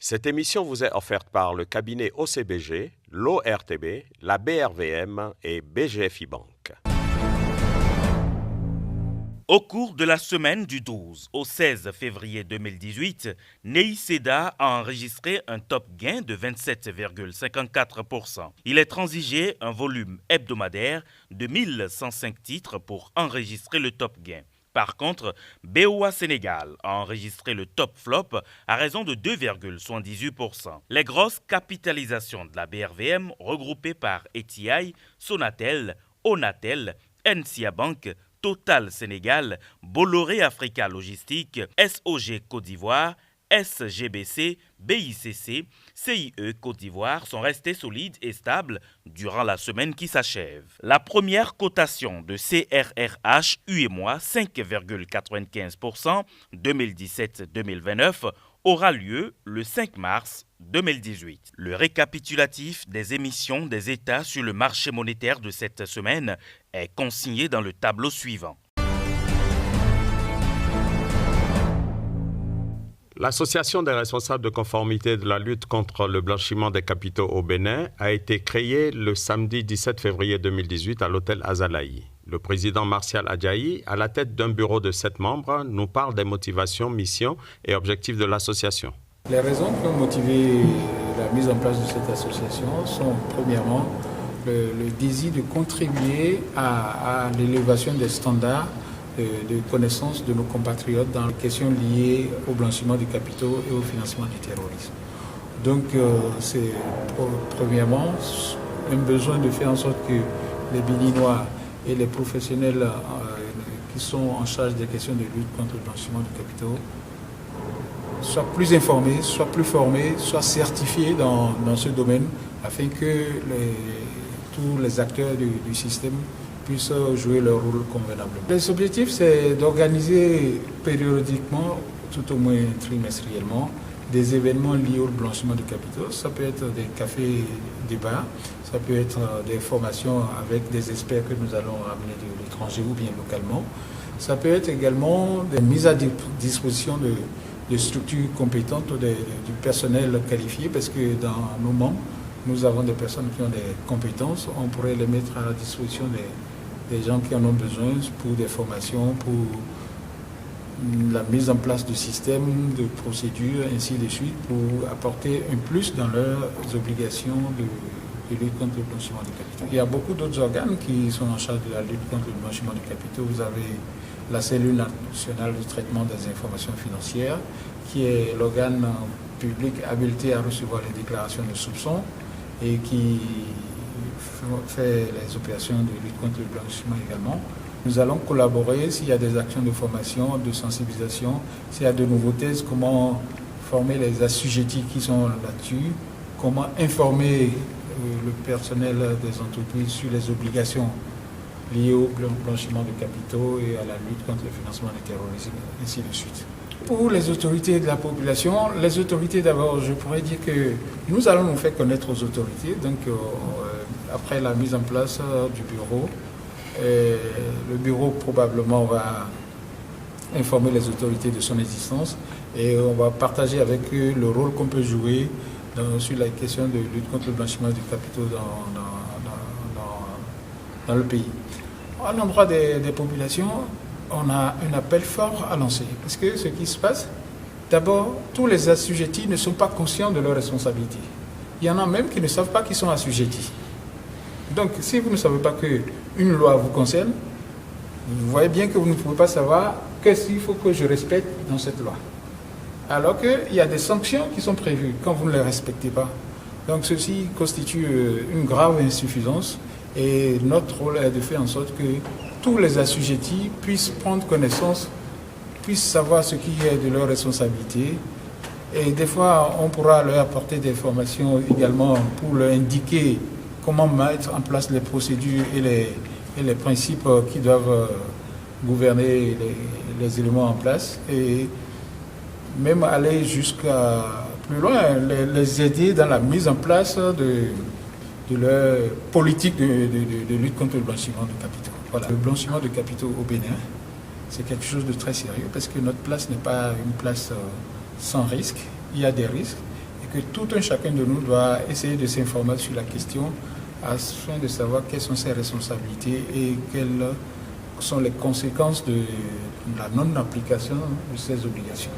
Cette émission vous est offerte par le cabinet OCBG, l'ORTB, la BRVM et BGFI Banque. Au cours de la semaine du 12 au 16 février 2018, Nei Seda a enregistré un top gain de 27,54%. Il est transigé un volume hebdomadaire de 1105 titres pour enregistrer le top gain. Par contre, BOA Sénégal a enregistré le top flop à raison de 2,78%. Les grosses capitalisations de la BRVM, regroupées par ETI, Sonatel, Onatel, NCA Bank, Total Sénégal, Bolloré Africa Logistique, SOG Côte d'Ivoire, SGBC, BICC, CIE Côte d'Ivoire sont restés solides et stables durant la semaine qui s'achève. La première cotation de CRRH UEMOA 5,95% 2017-2029 aura lieu le 5 mars 2018. Le récapitulatif des émissions des États sur le marché monétaire de cette semaine est consigné dans le tableau suivant. L'Association des responsables de conformité de la lutte contre le blanchiment des capitaux au Bénin a été créée le samedi 17 février 2018 à l'hôtel Azalaï. Le président Martial Adjaï, à la tête d'un bureau de 7 membres, nous parle des motivations, missions et objectifs de l'association. Les raisons qui ont motivé la mise en place de cette association sont premièrement le désir de contribuer à l'élévation des standards de connaissance de nos compatriotes dans les questions liées au blanchiment des capitaux et au financement du terrorisme. Donc c'est premièrement un besoin de faire en sorte que les Béninois et les professionnels qui sont en charge des questions de lutte contre le blanchiment de capitaux soient plus informés, soient plus formés, soient certifiés dans ce domaine afin que tous les acteurs du système puissent jouer leur rôle convenablement. Les objectifs, c'est d'organiser périodiquement, tout au moins trimestriellement, des événements liés au blanchiment de capitaux. Ça peut être des cafés débats, ça peut être des formations avec des experts que nous allons ramener de l'étranger ou bien localement. Ça peut être également des mises à disposition de structures compétentes, du personnel qualifié, parce que dans nos membres, nous avons des personnes qui ont des compétences. On pourrait les mettre à la disposition des gens qui en ont besoin pour des formations, pour la mise en place de systèmes, de procédures, ainsi de suite, pour apporter un plus dans leurs obligations de lutte contre le blanchiment de capitaux. Il y a beaucoup d'autres organes qui sont en charge de la lutte contre le blanchiment de capitaux. Vous avez la cellule nationale de traitement des informations financières, qui est l'organe public habilité à recevoir les déclarations de soupçons et qui fait les opérations de lutte contre le blanchiment également. Nous allons collaborer s'il y a des actions de formation, de sensibilisation, s'il y a de nouveautés, comment former les assujettis qui sont là-dessus, comment informer le personnel des entreprises sur les obligations liées au blanchiment de capitaux et à la lutte contre le financement du terrorisme, ainsi de suite. Pour les autorités de la population, les autorités d'abord, je pourrais dire que nous allons nous faire connaître aux autorités, donc après la mise en place du bureau, le bureau probablement va informer les autorités de son existence et on va partager avec eux le rôle qu'on peut jouer sur la question de lutte contre le blanchiment de capitaux dans le pays. À l'endroit des populations, on a un appel fort à lancer. Parce que ce qui se passe, d'abord, tous les assujettis ne sont pas conscients de leurs responsabilités. Il y en a même qui ne savent pas qu'ils sont assujettis. Donc, si vous ne savez pas qu'une loi vous concerne, vous voyez bien que vous ne pouvez pas savoir qu'est-ce qu'il faut que je respecte dans cette loi. Alors qu'il y a des sanctions qui sont prévues quand vous ne les respectez pas. Donc, ceci constitue une grave insuffisance et notre rôle est de faire en sorte que tous les assujettis puissent prendre connaissance, puissent savoir ce qui est de leur responsabilité. Et des fois, on pourra leur apporter des formations également pour leur indiquer comment mettre en place les procédures et les principes qui doivent gouverner les éléments en place. Et même aller jusqu'à plus loin, les aider dans la mise en place de leur politique de lutte contre le blanchiment de capitaux. Voilà. Le blanchiment de capitaux au Bénin, c'est quelque chose de très sérieux parce que notre place n'est pas une place sans risque. Il y a des risques que tout un chacun de nous doit essayer de s'informer sur la question afin de savoir quelles sont ses responsabilités et quelles sont les conséquences de la non-application de ces obligations.